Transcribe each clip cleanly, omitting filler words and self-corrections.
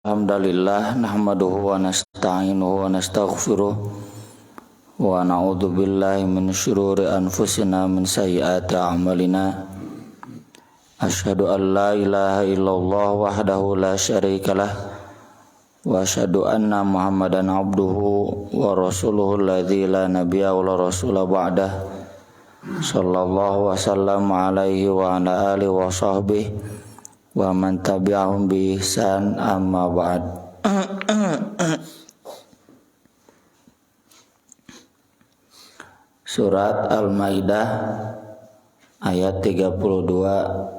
Alhamdulillah nahmaduhu wa nasta'inuhu wa nastaghfiruh wa na'udzu billahi min syururi anfusina min sayyiati a'malina. Asyhadu an la ilaha illallah wahdahu la syarikalah wa asyhadu anna Muhammadan abduhu wa rasuluhu alladzi la nabiyya wa la rasula ba'dah. Sallallahu wa sallam alaihi wa ala alihi wa sahbihi wa man tabi'ahum bi ihsan, amma ba'd. Surat Al-Maidah ayat 32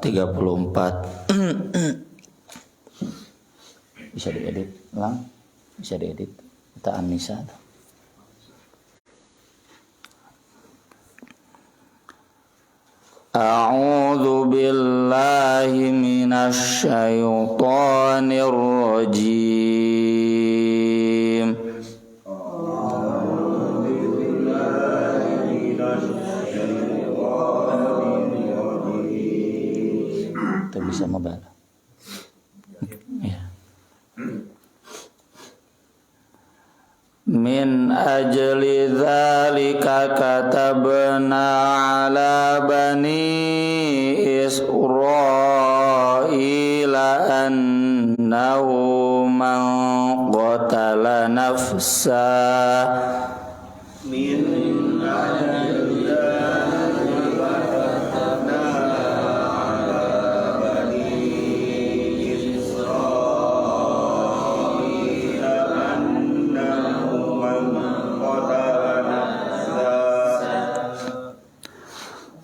34. Bisa diedit ulang? Bisa diedit. Kita Anissa. A'udzu billahi minasy syaithanir rajim. Kita bisa membaca. Ya. Min ajli dzalika katabna ala bani Israila annahu man qatala nafsa min ajli dzalika katabna ala bani Israila annahu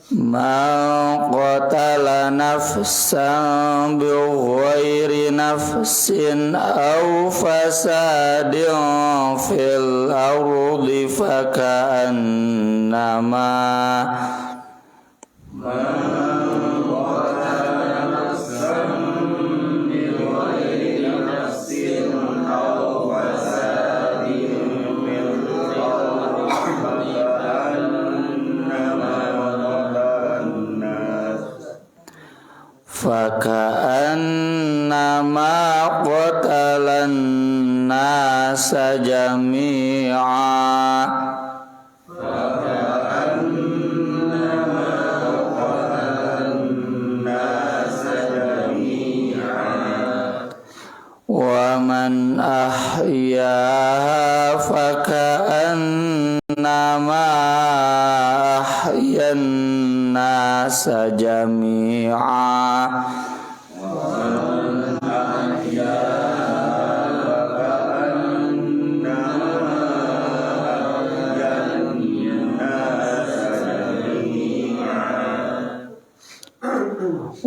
man qatala nafsan bighairi nafsin aw fasadin fil ardi faka'annama faka'annama qatalan nasa jami'a wa man ahyaha faka'annama ahyan nasa jami'a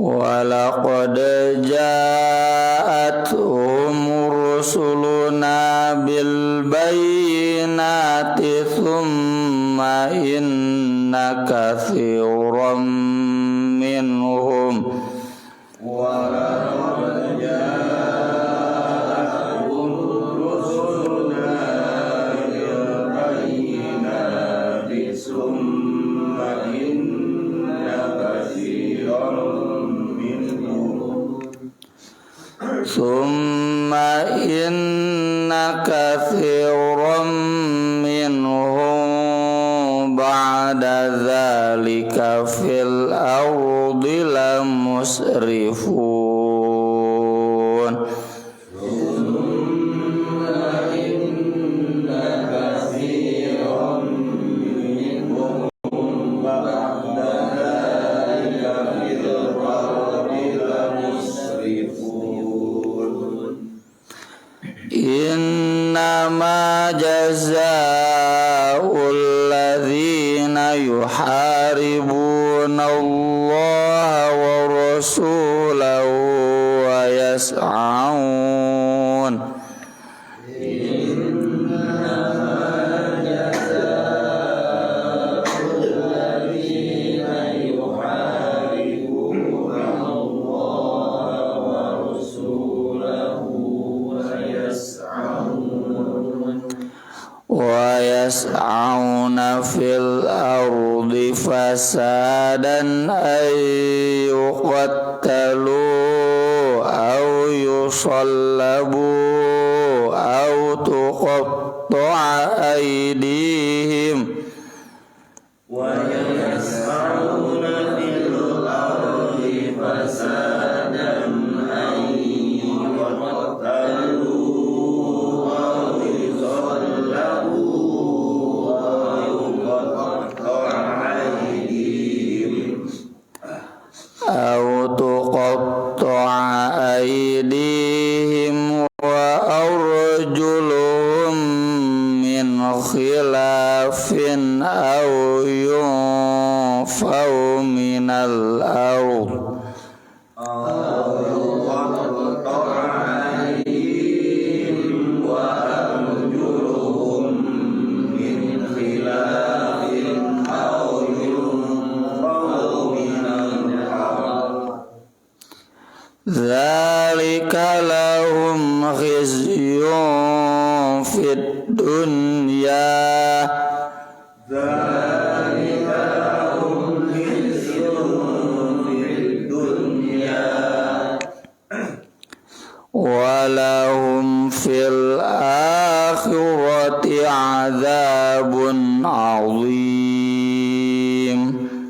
walaqad ja'atuhum rusuluna bil bayyinati thumma inna katsiran minhum walaqad ja'atuhum rusuluna bil bayyinati thumma inna katsiran Summa inna katsiran minhum ba'da dzalika fil ardi lamusrifun. Summa inna katsiran minhum ba'da dzalika fil ardi lamusrifun. Innama jazaa'ul ladzina yuharibuna Allah wa rasulahu wa yas'aun wa yas'auna fil ardi fasadan ay yuqattalu aw yusallabu khizyun fid dunya walahum fil akhirati adzabun adzim.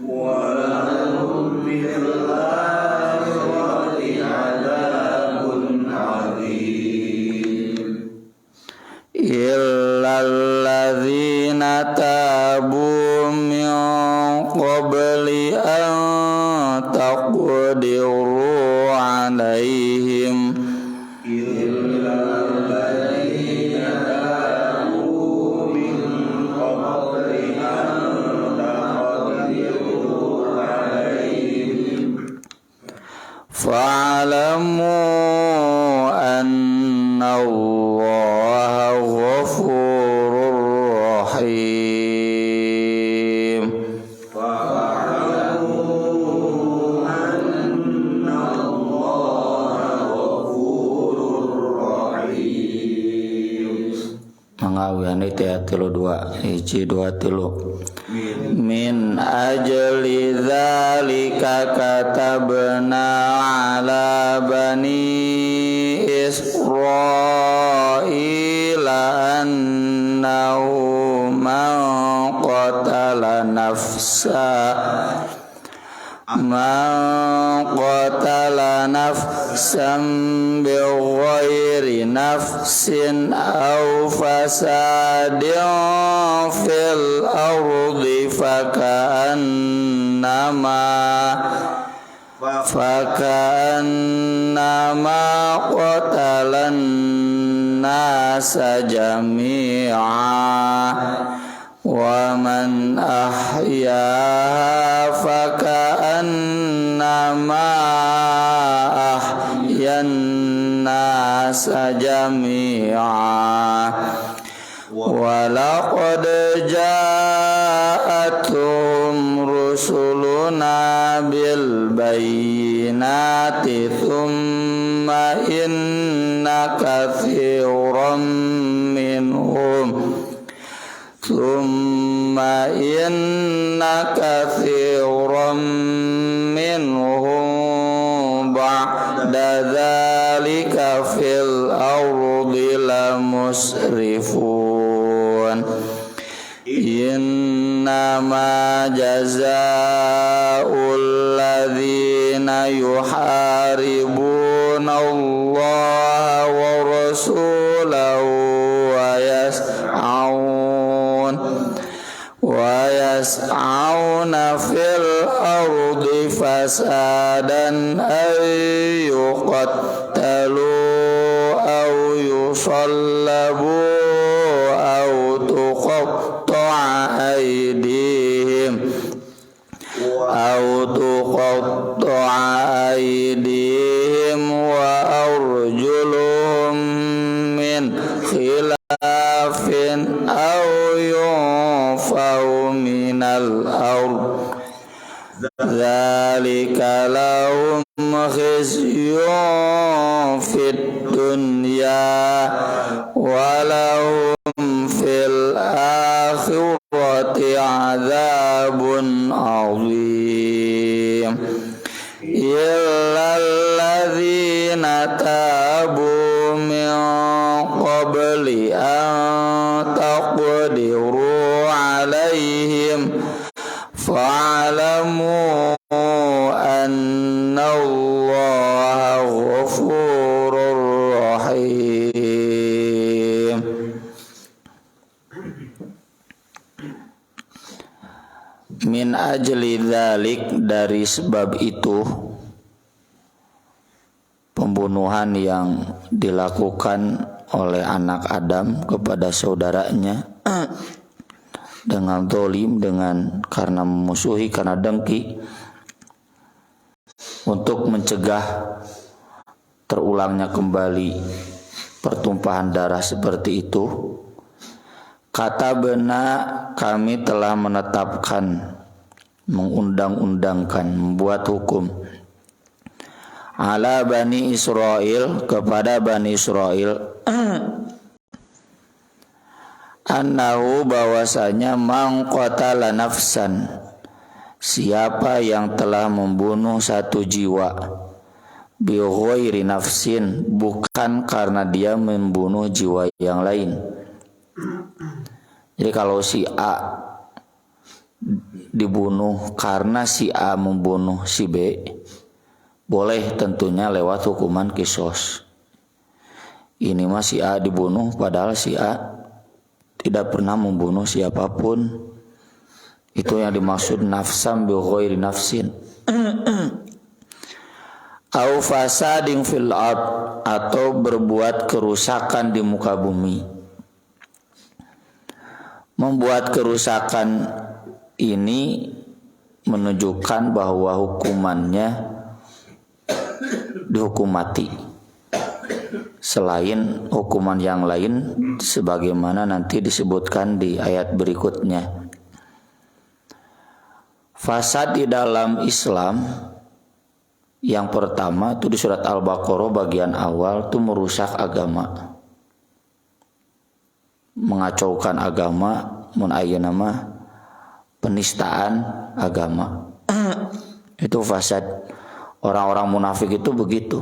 Walahum fil akhirati adzabun adzim. Illal ladzina tabu min qabli an taqdiru alaihim fa'alamu anna Allaha ghafurur rahim. Fa'alamu anna Allaha ghafurur rahim. Mangawian itu ya tilu dua, hiji dua tilu. Min ajli dzalika katabna ala bani Israila annahu man qatala nafsan bighairi nafsin aw fasadin fil ardi fakannama qatalan nasa jami'a wa man ahyaha fakannama ahyan nasa jami'a wa laqad ja'atuhum rusuluna bil bayyinati thumma inna katsiran minhum ba'da dzalika fil ardi lamusrifun. Innama jazaa'ul ladzina yuharibuna Allah wa rasulahu wa yas'auna fil ardi fasadan ay yuqattalu aw yusallabu aw tuqatta'a aydihim wa arjuluhum min khilafin aw yunfaw minal ard dzalika lahum khizyun fid dunya wa lahum fil akhirati adzabun adzim. Illal ladzina tabu min qabli an taqdiru alaihim fa'alamu anna Allaha ghafurur rahim. Min ajli dzalik, dari sebab itu pembunuhan yang dilakukan oleh anak Adam kepada saudaranya dengan zalim, dengan karena memusuhi, karena dengki, untuk mencegah terulangnya kembali pertumpahan darah seperti itu. Kata benar, kami telah menetapkan, mengundang-undangkan, membuat hukum ala Bani Israil, kepada Bani Israil, annahu, bahwasanya man qatala nafsan, siapa yang telah membunuh satu jiwa, bi ghairi nafsin, bukan karena dia membunuh jiwa yang lain. Jadi kalau si A dibunuh karena si A membunuh si B, boleh tentunya lewat hukuman qisas. Ini mah si A dibunuh padahal si A tidak pernah membunuh siapapun. Itu yang dimaksud nafsan bi ghairi nafsin. Au fasadin fil ard, atau berbuat kerusakan di muka bumi. Membuat kerusakan ini menunjukkan bahwa hukumannya dihukum mati, selain hukuman yang lain sebagaimana nanti disebutkan di ayat berikutnya. Fasad di dalam Islam yang pertama itu di surat Al-Baqarah bagian awal itu merusak agama, mengacaukan agama, nama penistaan agama. Itu fasad. Orang-orang munafik itu begitu.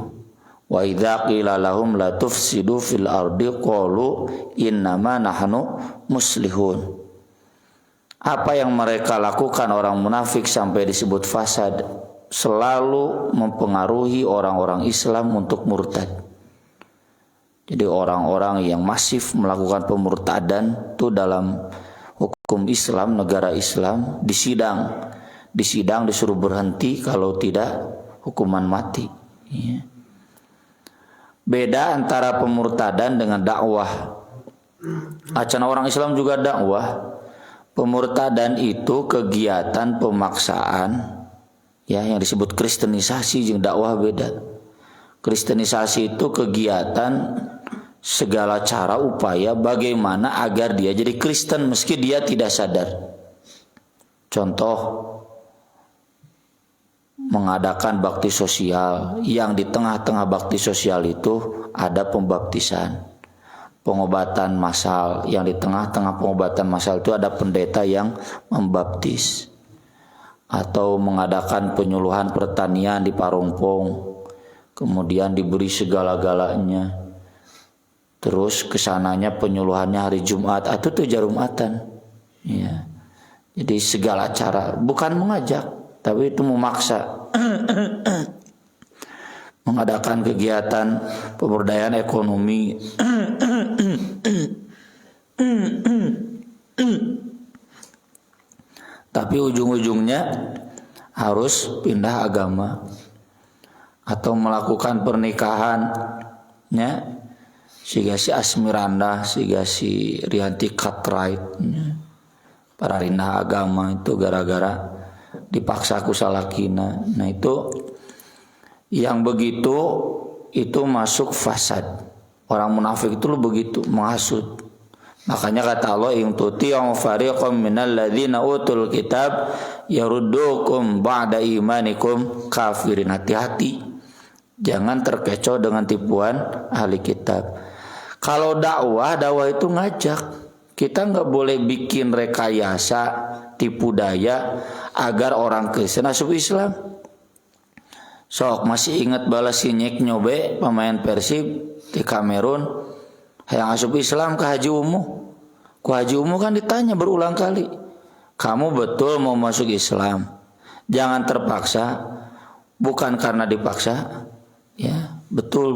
Wa idza qila lahum la tufsidu fil ardi qalu innama nahnu muslihun. Apa yang mereka lakukan orang munafik sampai disebut fasad, selalu mempengaruhi orang-orang Islam untuk murtad. Jadi orang-orang yang masif melakukan pemurtadan itu dalam hukum Islam, negara Islam, disidang disuruh berhenti, kalau tidak hukuman mati. Ya. Beda antara pemurtadan dengan dakwah. Acan orang Islam juga dakwah. Pemurtadan itu kegiatan pemaksaan, ya, yang disebut kristenisasi, jeung dakwah beda. Kristenisasi itu kegiatan segala cara upaya bagaimana agar dia jadi Kristen meski dia tidak sadar. Contoh, mengadakan bakti sosial, yang di tengah-tengah bakti sosial itu ada pembaptisan, pengobatan massal, yang di tengah-tengah pengobatan massal itu ada pendeta yang membaptis, atau mengadakan penyuluhan pertanian di Parongpong, kemudian diberi segala-galanya, terus kesananya penyuluhannya hari Jumat atau tuh Jumatan, ya. Jadi segala cara, bukan mengajak tapi itu memaksa. Mengadakan kegiatan pemberdayaan ekonomi, tapi ujung-ujungnya harus pindah agama atau melakukan pernikahannya, sehingga si Asmiranda, sehingga si Rianti Cartwright, para rindah agama itu gara-gara dipaksa kusalakina. Nah itu yang begitu itu masuk fasad. Orang munafik itu begitu, menghasut. Makanya kata Allah, in tuti'u fariqam minal ladzina utul kitab yaruddukum ba'da imanikum kafirin. Hati-hati, jangan terkecoh dengan tipuan ahli kitab. Kalau dakwah itu ngajak. Kita nggak boleh bikin rekayasa, tipu daya agar orang Kristen masuk Islam. Sok masih ingat balas sinyek nyobe pemain Persib di Kamerun yang masuk Islam ke Haji Umu. Ku Haji Umu kan ditanya berulang kali, kamu betul mau masuk Islam? Jangan terpaksa, bukan karena dipaksa. Ya, betul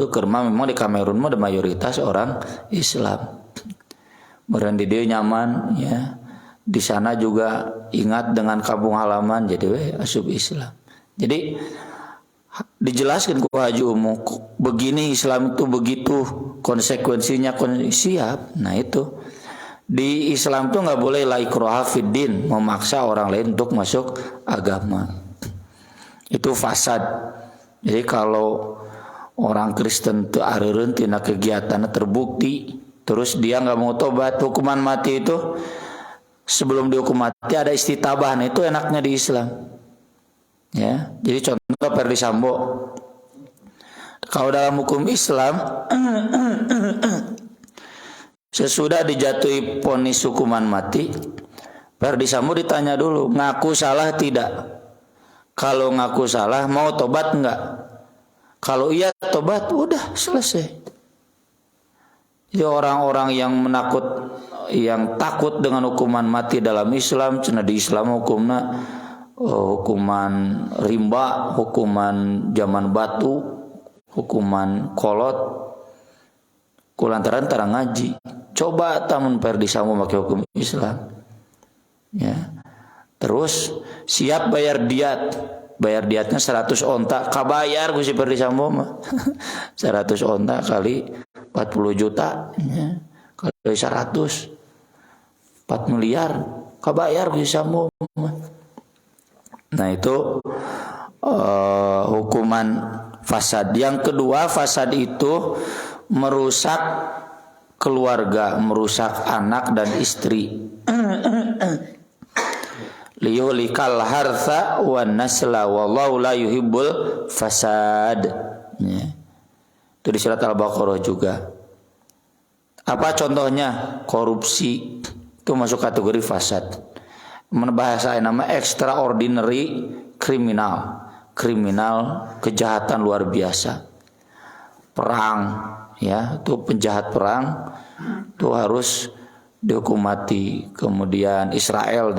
karena memang di Kamerun mah ada mayoritas orang Islam. Meureun di dieu nyaman, ya. Di sana juga ingat dengan kampung halaman, jadi asup Islam. Jadi dijelaskan ku Haji Umu, begini Islam itu begitu, konsekuensinya siap. Nah itu di Islam tuh nggak boleh la ikraha fid din, memaksa orang lain untuk masuk agama. Itu fasad. Jadi kalau orang Kristen tuh areureun tina kegiatannya terbukti, terus dia nggak mau tobat, hukuman mati itu sebelum dihukum mati ada istitabah. Nah itu enaknya di Islam. Ya, jadi contoh Ferdi Sambo Kalau dalam hukum Islam sesudah dijatuhi vonis hukuman mati, Ferdi Sambo ditanya dulu, ngaku salah tidak? Kalau ngaku salah, mau tobat enggak? Kalau iya tobat, udah selesai. Jadi orang-orang yang takut dengan hukuman mati dalam Islam, cenah di Islam hukuman rimba, hukuman zaman batu, hukuman kolot, kulantaran tarang ngaji. Coba tamun Ferdi Sambo pakai hukum Islam. Ya. Terus siap bayar diat. Bayar diatnya 100 onta, kabayar ku si Ferdi Sambo mah. 100 onta kali 40 juta ya. Kali 100 4 miliar kabayar ku si Sambo mah. Nah itu hukuman fasad. Yang kedua, fasad itu merusak keluarga, merusak anak dan istri. Liyulikal hartha wan nasla wallahu la yuhibbul fasad. Ya. Itu di surat Al-Baqarah juga. Apa contohnya? Korupsi itu masuk kategori fasad. Bahasa nama extraordinary kriminal, kejahatan luar biasa. Perang, ya, itu penjahat perang itu harus dihukum mati. Kemudian Israel,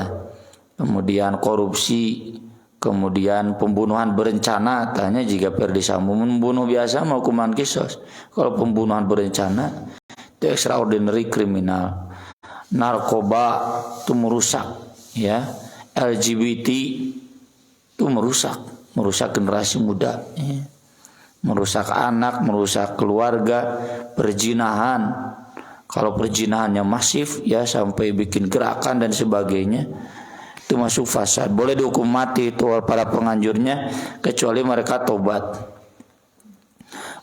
kemudian korupsi, kemudian pembunuhan berencana. Tanya jika Ferdi Sambo membunuh biasa mau hukuman kisos. Kalau pembunuhan berencana itu extraordinary kriminal. Narkoba itu merusak, ya. LGBT itu merusak generasi muda, ya. Merusak anak, merusak keluarga. Perzinahan, kalau perzinahannya masif, ya, sampai bikin gerakan dan sebagainya, itu masuk fasad. Boleh dihukum mati itu para penganjurnya, kecuali mereka tobat.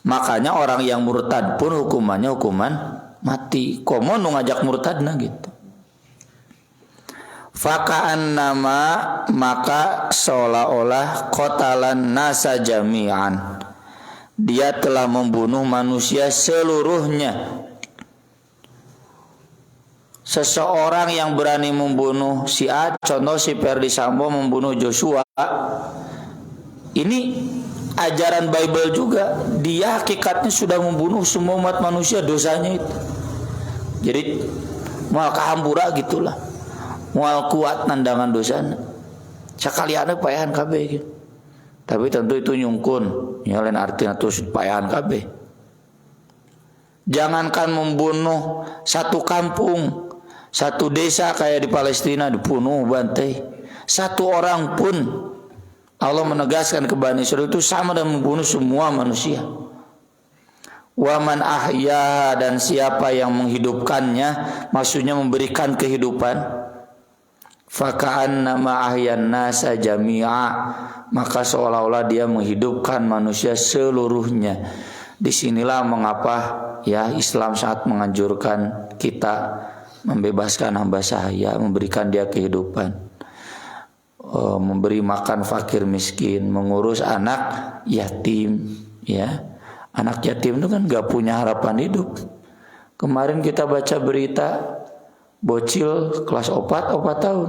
Makanya orang yang murtad pun hukumannya hukuman mati. Komo nu ngajak murtadna gitu. Faka'an nama, maka seolah-olah qatalan nasa jami'an, dia telah membunuh manusia seluruhnya. Seseorang yang berani membunuh si A, contoh si Ferdi Sambo membunuh Joshua, ini ajaran Bible juga. Dia hakikatnya sudah membunuh semua umat manusia, dosanya itu. Jadi moal kahambura gitulah, moal kuat nandangan dosanya. Sakaliana payahan kabeh gitu. Tapi tentu itu nyungkun, ya lain artinya terus payahan kabeh. Jangankan membunuh satu kampung, satu desa kayak di Palestina dibunuh bantai. Satu orang pun Allah menegaskan ke Bani Israil itu sama dengan membunuh semua manusia. Waman ahya, dan siapa yang menghidupkannya, maksudnya memberikan kehidupan. Faka'annama ahyan nasa jami'a, maka seolah-olah dia menghidupkan manusia seluruhnya. Disinilah mengapa, ya, Islam sangat menganjurkan kita membebaskan hamba sahaya, memberikan dia kehidupan, memberi makan fakir miskin, mengurus anak yatim, ya. Anak yatim itu kan gak punya harapan hidup. Kemarin kita baca berita bocil kelas 4 tahun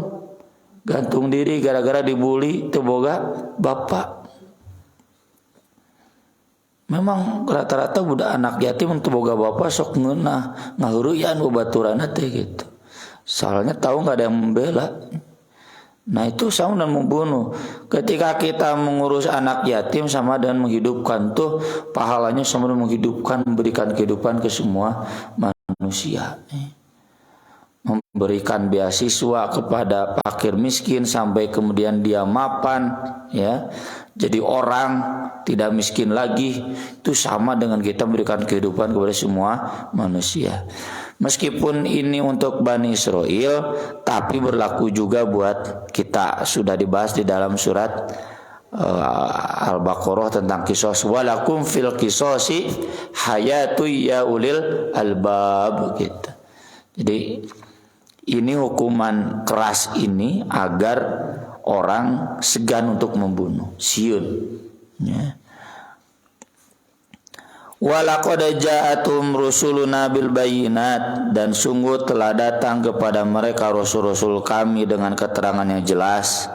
gantung diri gara-gara dibully teu boga bapak. Memang rata-rata budak anak yatim teu boga bapak sok ngeunah ngaheureuyaan babaturanna teh gitu. Soalnya tahu enggak ada yang membela. Nah itu sama dengan membunuh. Ketika kita mengurus anak yatim sama dengan menghidupkan, tuh pahalanya sama dengan menghidupkan, memberikan kehidupan ke semua manusia. Memberikan beasiswa kepada fakir miskin sampai kemudian dia mapan, ya, jadi orang tidak miskin lagi, itu sama dengan kita memberikan kehidupan kepada semua manusia. Meskipun ini untuk Bani Israil, tapi berlaku juga buat kita. Sudah dibahas di dalam surat Al-Baqarah tentang kisos. Walakum fil kisosi hayatu ya ulil albab gitu. Jadi ini hukuman keras ini agar orang segan untuk membunuh. Siun, ya. Walaqad ja'atum rusuluna bil bayyinat, dan sungguh telah datang kepada mereka rasul-rasul kami dengan keterangan yang jelas.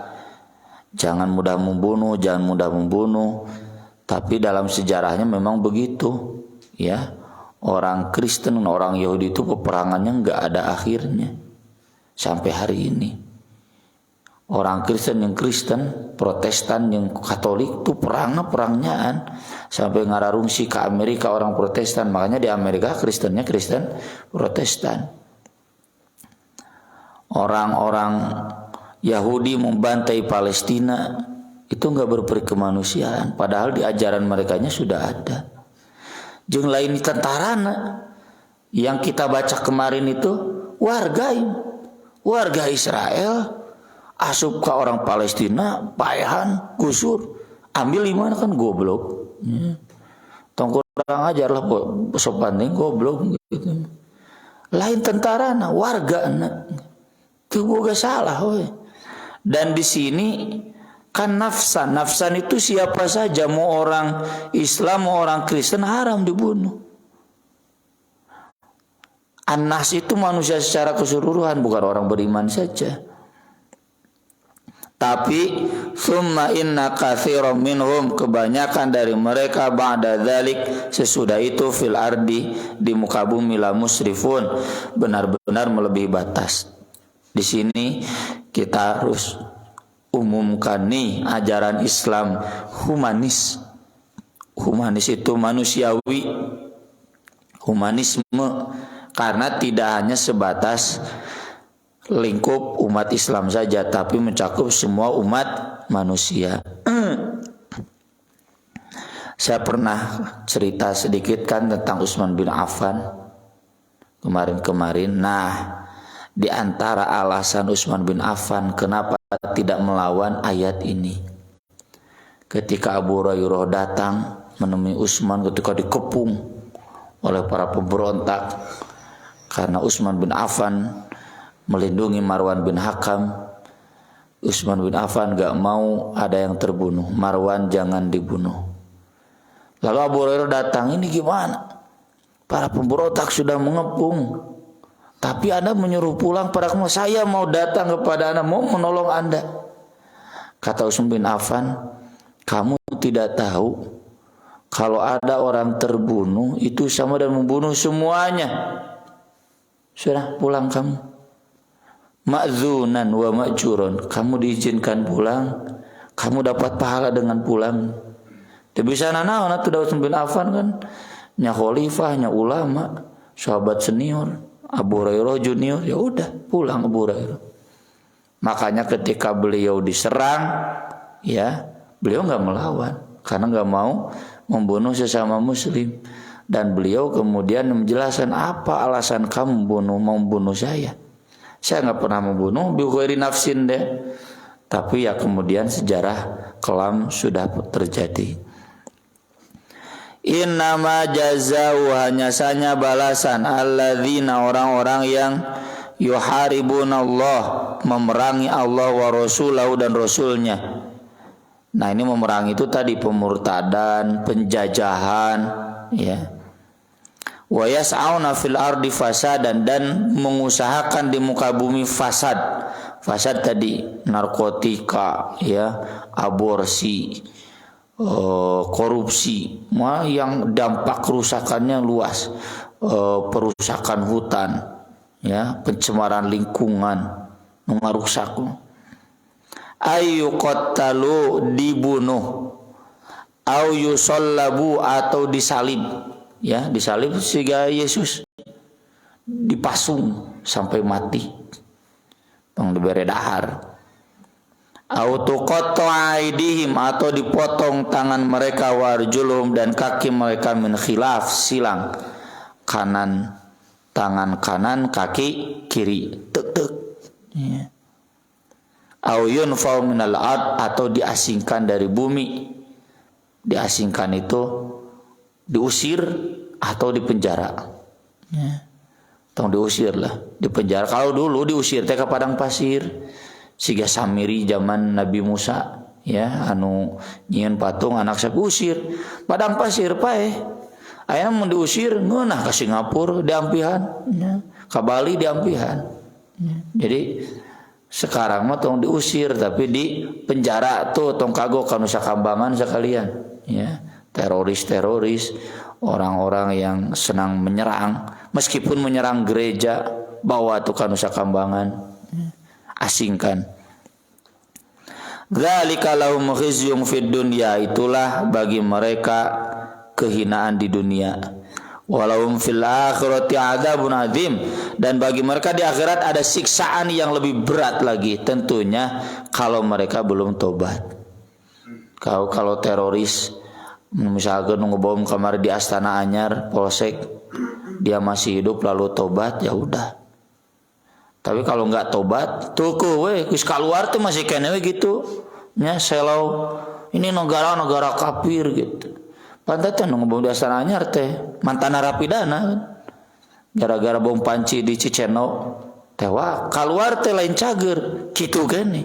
Jangan mudah membunuh, jangan mudah membunuh. Tapi dalam sejarahnya memang begitu, ya. Orang Kristen, orang Yahudi itu peperangannya nggak ada akhirnya sampai hari ini. Orang Kristen yang Kristen, Protestan yang Katolik itu perangnya sampai ngararungsi ke Amerika orang Protestan. Makanya di Amerika Kristennya Kristen Protestan. Orang-orang Yahudi membantai Palestina itu nggak berperkemanusiaan. Padahal di ajaran merekanya sudah ada. Jeung lain tentarana yang kita baca kemarin itu warga Israel asup ke orang Palestina, payahan, gusur, ambil dimana kan goblok. Tong kurang ajar lah sopan goblok gitu. Lain tentara warga itu gak salah we. Dan di sini kan nafsan itu siapa saja, mau orang Islam mau orang Kristen haram dibunuh. An-nas itu manusia secara keseluruhan, bukan orang beriman saja. Tapi summa inna katsiran minhum, kebanyakan dari mereka ba'da dzalik, sesudah itu fil ardi, di muka bumi, la musrifun, benar-benar melebihi batas. Di sini kita harus umumkan nih ajaran Islam humanis. Humanis itu manusiawi, humanisme, karena tidak hanya sebatas lingkup umat Islam saja, tapi mencakup semua umat manusia. Saya pernah cerita sedikit kan tentang Utsman bin Affan kemarin. Nah, di antara alasan Utsman bin Affan kenapa tidak melawan ayat ini, ketika Abu Hurairah datang menemui Utsman ketika dikepung oleh para pemberontak, karena Utsman bin Affan melindungi Marwan bin Hakam. Utsman bin Affan gak mau ada yang terbunuh, Marwan jangan dibunuh. Lalu Abu Hurairah datang, ini gimana? Para pemberontak sudah mengepung, tapi Anda menyuruh pulang pada kamu. Saya mau datang kepada Anda, mau menolong Anda. Kata Utsman bin Affan, kamu tidak tahu kalau ada orang terbunuh itu sama dan membunuh semuanya. Sudah, pulang kamu. Ma'zunan wa ma'jurun, kamu diizinkan pulang, kamu dapat pahala dengan pulang. Tapi bisa nanaon atuh Utsman bin Affan kan nya khalifah, nya ulama, sahabat senior, Abu Hurairah junior, ya udah pulang Abu Hurairah. Makanya ketika beliau diserang, ya beliau nggak melawan karena nggak mau membunuh sesama muslim. Dan beliau kemudian menjelaskan, apa alasan kamu mau membunuh saya? Saya nggak pernah membunuh bi ghairi nafsin deh. Tapi ya kemudian sejarah kelam sudah terjadi. Innama jazau, hanya saja balasan alladzina, orang-orang yang yuharibunallah, memerangi Allah wa rasulahu, dan rasulnya. Nah, ini memerangi itu tadi pemurtadan, penjajahan, ya. Wa yas'auna fil ardi fasadan, dan mengusahakan di muka bumi fasad. Fasad tadi narkotika, ya, aborsi, korupsi, yang dampak kerusakannya luas, perusakan hutan, ya, pencemaran lingkungan, merusak. Ayu qattalu, dibunuh, au yusallabu, atau disalib. Ya, disalib sehingga Yesus dipasung sampai mati, tong diberi dahar. Autuqattu aidihim, atau dipotong tangan mereka, warjulhum, dan kaki mereka, min khilaf, silang, kanan tangan kanan, kaki kiri, tek. Ya. Au yunfau minal ard, atau diasingkan dari bumi. Diasingkan itu diusir atau dipenjara, ya. Tong diusir lah, dipenjara. Kalau dulu diusir teh ke padang pasir, siga Samiri zaman Nabi Musa, ya, anu nyieun patung anak saya usir padang pasir pae. Ayeuna mun diusir ngeunah ka Singapura diampihan, ka Bali diampihan. Jadi sekarang mah tong diusir tapi di penjara tuh tong kagok ka Nusa Kambangan sekalian, ya. Teroris-teroris, orang-orang yang senang menyerang, meskipun menyerang gereja, bawa tuh ka Nusa Kambangan, asingkan. Dzalika lahum khizyun fid dunya, itulah bagi mereka kehinaan di dunia. Walahum fil akhirati adzabun adzim, dan bagi mereka di akhirat ada siksaan yang lebih berat lagi, tentunya kalau mereka belum tobat. Kalau teroris misalkan ngebom kamar di Astana Anyar Polsek, dia masih hidup lalu tobat, ya udah. Tapi kalau nggak tobat, tuh we geus kaluar tuh masih kene we gitu. Nya selau ini negara kafir gitu. Pantatnya ngebom di Astana Anyar teh mantan narapidana kan. Gara-gara bom panci di Ciceno tewa kaluar teh lain cager kitu gini.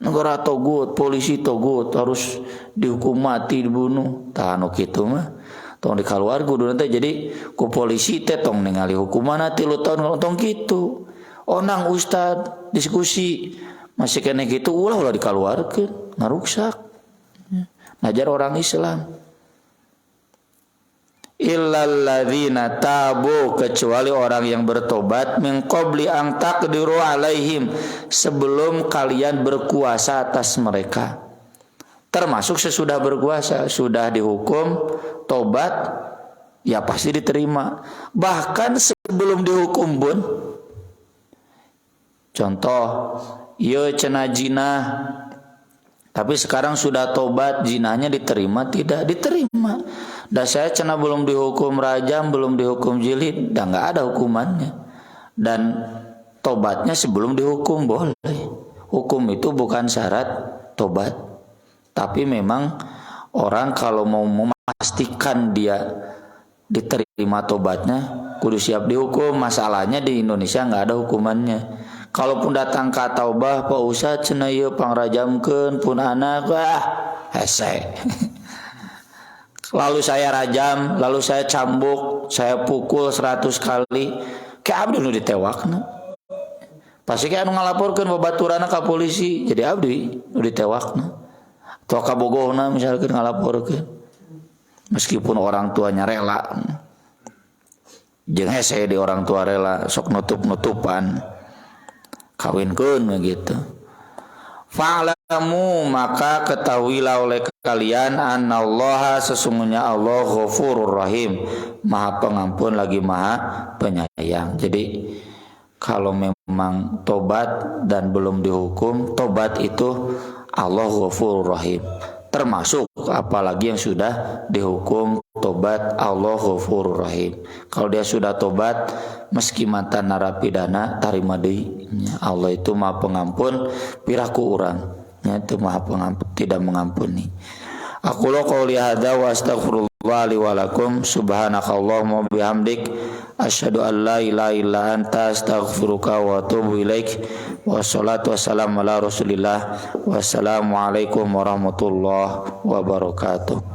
Negara togut, polisi togut harus dihukum mati, dibunuh. Tah anu kitu mah tong dikaluar kudu teh jadi ku polisi teh tong ningali hukuman 3 tahun tong kitu. Onang ustad diskusi masih kena gitu ulah dikaluarkeun ngaruksak. Ngajar orang Islam. Illal ladzina tabu, kecuali orang yang bertobat, min qabli an taqdiru alaihim, sebelum kalian berkuasa atas mereka. Termasuk sesudah berkuasa, sudah dihukum tobat, ya pasti diterima. Bahkan sebelum dihukum pun. Contoh, ieu cenah jinah, tapi sekarang sudah tobat, jinahnya diterima tidak? Diterima. Dan saya cenah belum dihukum rajam, belum dihukum jilid, dan nggak ada hukumannya. Dan tobatnya sebelum dihukum boleh. Hukum itu bukan syarat tobat. Tapi memang orang kalau mau memastikan dia diterima tobatnya, kudu siap dihukum. Masalahnya di Indonesia nggak ada hukumannya. Kalaupun datang ke taubah, Pak Ustaz cenah ieu pangrajamkeun pun anak, hese. Lalu saya rajam, lalu saya cambuk, saya pukul 100 kali, ke abdi nu ditewakna. Pasti kayak anu ngalaporkeun babaturana ka polisi, jadi abdi nu ditewakna. Atau ka bogohna misalkan ngalaporkeun. Meskipun orang tuanya rela. Jeung hese di orang tua rela sok nutup-nutupan. Kawinkeun begitu. Fa'lamu, maka ketahuilah oleh kalian annallaha, sesungguhnya Allah Ghafurur Rahim, Maha Pengampun lagi Maha Penyayang. Jadi kalau memang tobat dan belum dihukum, tobat itu Allah Ghafurur Rahim. Termasuk apalagi yang sudah dihukum tobat, Allah Ghafurur Rahim. Kalau dia sudah tobat meski mantan narapidana tarima deui. Allah itu Maha Pengampun piraku urang. Itu Maha Pengampun, tidak mengampuni. Aku qouli hadza wa astaghfirullah li wa lakum, subhanakallahumma bihamdik, asyhadu an la ilaha illa anta, astaghfiruka wa atubu ilaik. Wassalatu wassalamu ala Rasulillah. Wassalamu alaikum warahmatullahi wabarakatuh.